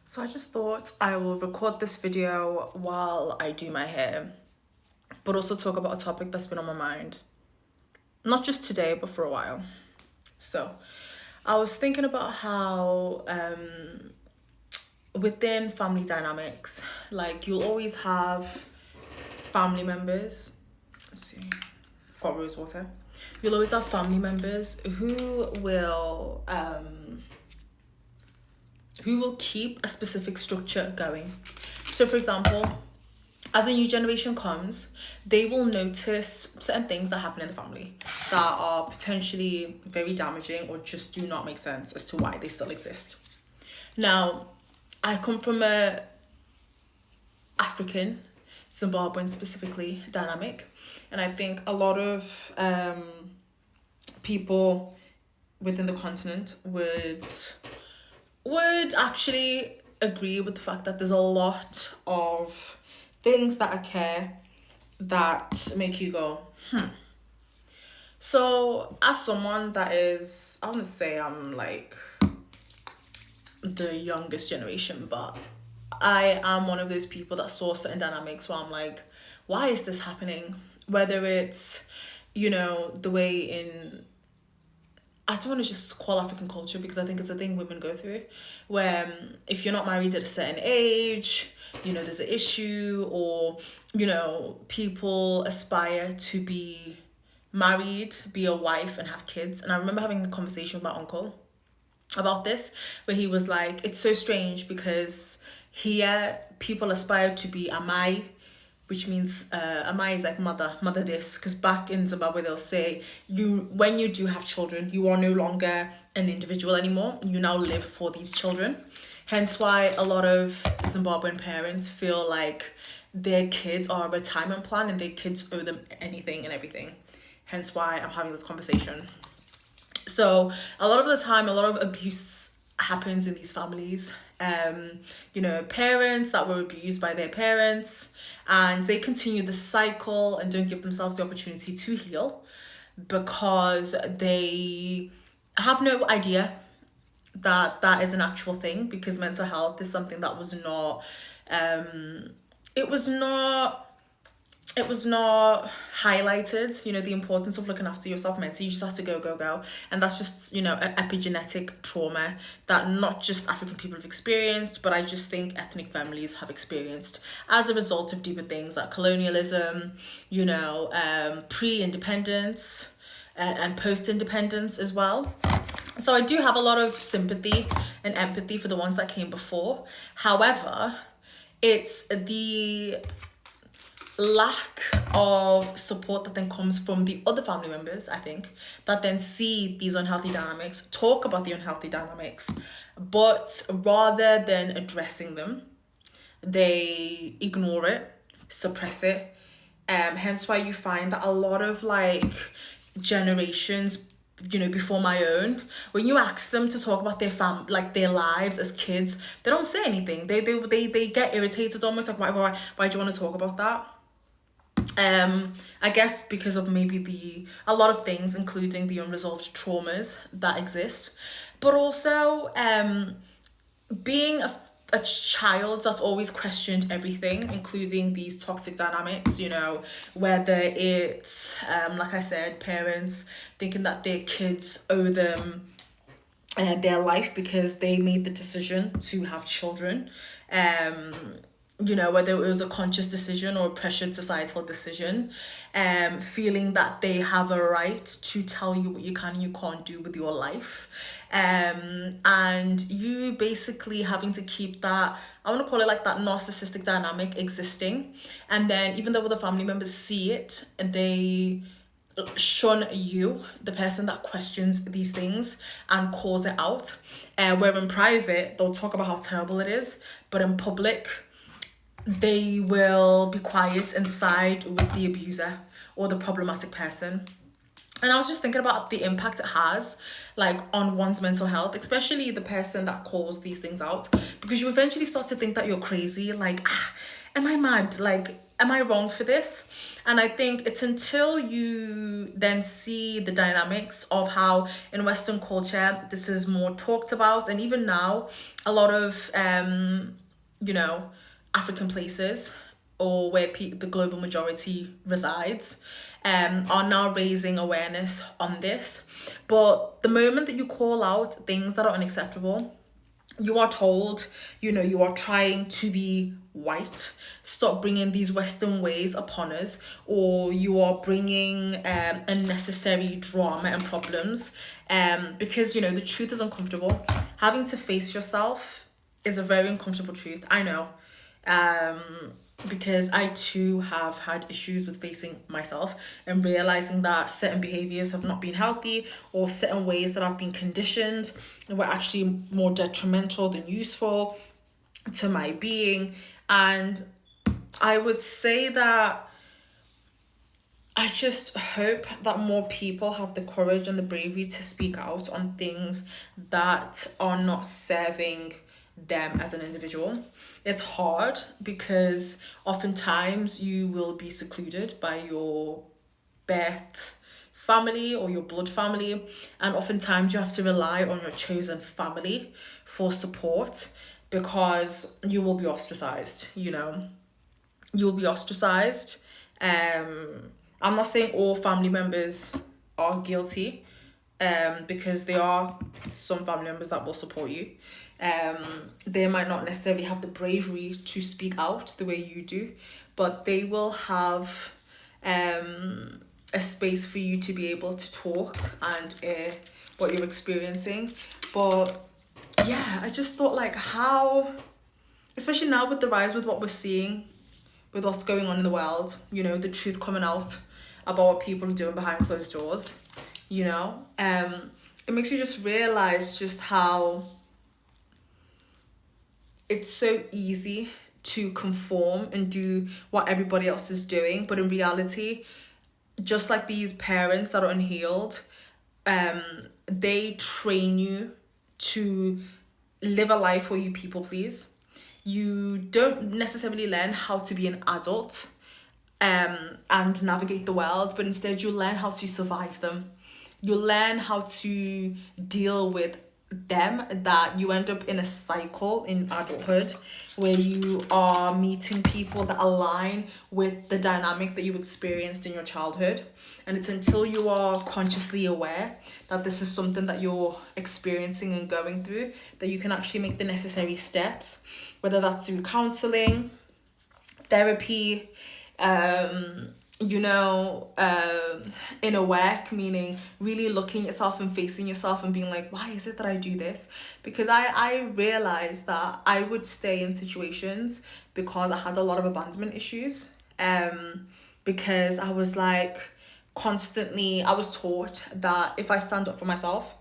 So I just thought I will record this video while I do my hair, but also talk about a topic that's been on my mind. Not just today, but for a while. So I was thinking about how within family dynamics, like you'll always have family members. Let's see, got rose water. You'll always have family members who will keep a specific structure going. So for example, as a new generation comes, they will notice certain things that happen in the family that are potentially very damaging or just do not make sense as to why they still exist. Now, I come from a African, Zimbabwean specifically, dynamic, and I think a lot of people within the continent would actually agree with the fact that there's a lot of things that occur that make you go, So as someone that is, I want to say I'm like the youngest generation, but I am one of those people that saw certain dynamics where I'm like, why is this happening? Whether it's, the way in, I don't want to just call African culture because I think it's a thing women go through, where if you're not married at a certain age, there's an issue, or, people aspire to be married, be a wife, and have kids. And I remember having a conversation with my uncle about this, where he was like, it's so strange because here people aspire to be amai, which means amai is like mother this, because back in Zimbabwe they'll say when you do have children, you are no longer an individual anymore, you now live for these children. Hence why a lot of Zimbabwean parents feel like their kids are a retirement plan and their kids owe them anything and everything. Hence why I'm having this conversation. So a lot of the time, a lot of abuse happens in these families. Parents that were abused by their parents, and they continue the cycle and don't give themselves the opportunity to heal because they have no idea that that is an actual thing, because mental health is something that was not it was not highlighted, the importance of looking after yourself mentally. You just have to go. And that's just, an epigenetic trauma that not just African people have experienced, but I just think ethnic families have experienced as a result of deeper things like colonialism, pre-independence and post-independence as well. So I do have a lot of sympathy and empathy for the ones that came before. However, it's the lack of support that then comes from the other family members, I think, that then see these unhealthy dynamics, talk about the unhealthy dynamics, but rather than addressing them, they ignore it, suppress it. Hence why you find that a lot of generations, before my own, when you ask them to talk about their lives as kids, they don't say anything. They get irritated, almost like, why do you want to talk about that? I guess because of maybe a lot of things, including the unresolved traumas that exist, but also being a child that's always questioned everything, including these toxic dynamics, whether it's like I said, parents thinking that their kids owe them their life because they made the decision to have children, whether it was a conscious decision or a pressured societal decision, feeling that they have a right to tell you what you can and you can't do with your life. And you basically having to keep that, I want to call it like that narcissistic dynamic existing. And then even though the family members see it, they shun you, the person that questions these things, and calls it out. Where in private, they'll talk about how terrible it is, but in public, they will be quiet and side with the abuser or the problematic person. And I was just thinking about the impact it has on one's mental health, especially the person that calls these things out, because you eventually start to think that you're crazy. am I mad? Like, am I wrong for this? And I think it's until you then see the dynamics of how in Western culture this is more talked about, and even now, a lot of you know, African places or where the global majority resides are now raising awareness on this. But the moment that you call out things that are unacceptable, you are told, you know, you are trying to be white, stop bringing these Western ways upon us, or you are bringing unnecessary drama and problems, because, you know, the truth is uncomfortable. Having to face yourself is a very uncomfortable truth, I know, because I too have had issues with facing myself and realizing that certain behaviors have not been healthy, or certain ways that I've been conditioned were actually more detrimental than useful to my being. And I would say that I just hope that more people have the courage and the bravery to speak out on things that are not serving them as an individual. It's hard because oftentimes you will be secluded by your birth family or your blood family, and oftentimes you have to rely on your chosen family for support because you will be ostracized, you know. You'll be ostracized. I'm not saying all family members are guilty, because there are some family members that will support you. They might not necessarily have the bravery to speak out the way you do, but they will have a space for you to be able to talk and air what you're experiencing. But yeah, I just thought, like, how, especially now with the rise, with what we're seeing, with what's going on in the world, you know, the truth coming out about what people are doing behind closed doors, you know, it makes you just realize just how it's so easy to conform and do what everybody else is doing. But in reality, just like these parents that are unhealed, they train you to live a life where you people please. You don't necessarily learn how to be an adult and navigate the world, but instead you learn how to survive them. You learn how to deal with them, that you end up in a cycle in adulthood where you are meeting people that align with the dynamic that you experienced in your childhood. And it's until you are consciously aware that this is something that you're experiencing and going through that you can actually make the necessary steps, whether that's through counseling, therapy, inner work, meaning really looking at yourself and facing yourself and being like, why is it that I do this? Because I realized that I would stay in situations because I had a lot of abandonment issues, because I was like, constantly, I was taught that if I stand up for myself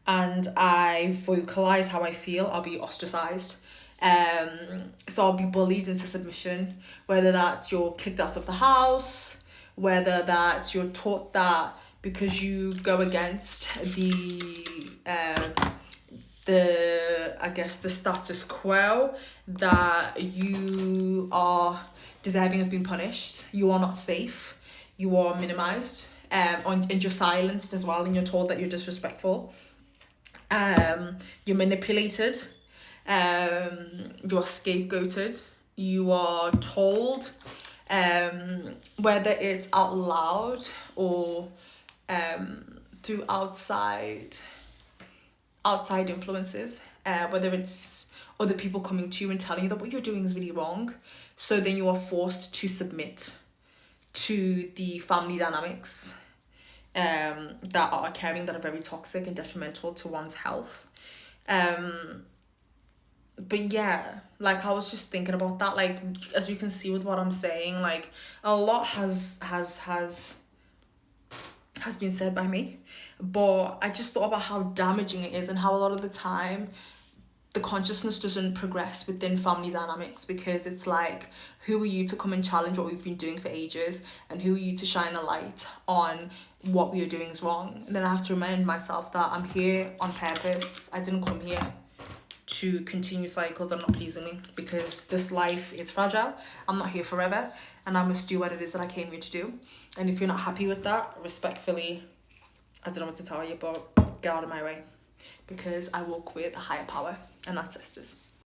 and I vocalize how I feel, I'll be ostracized. So I'll be bullied into submission, whether that's you're kicked out of the house, whether that's you're taught that because you go against the status quo, that you are deserving of being punished, you are not safe, you are minimized, and you're silenced as well, and you're told that you're disrespectful, you're manipulated, you're scapegoated, you are told, whether it's out loud or through outside influences, whether it's other people coming to you and telling you that what you're doing is really wrong. So then you are forced to submit to the family dynamics that are occurring, that are very toxic and detrimental to one's health. But yeah, like, I was just thinking about that, like, as you can see with what I'm saying, like, a lot has been said by me, but I just thought about how damaging it is, and how a lot of the time the consciousness doesn't progress within family dynamics, because it's like, who are you to come and challenge what we've been doing for ages, and who are you to shine a light on what we are doing is wrong? And then I have to remind myself that I'm here on purpose. I didn't come here to continue cycles that are not pleasing me, because this life is fragile. I'm not here forever, and I must do what it is that I came here to do. And if you're not happy with that, respectfully, I don't know what to tell you, but get out of my way, because I walk with a higher power, and that's sisters.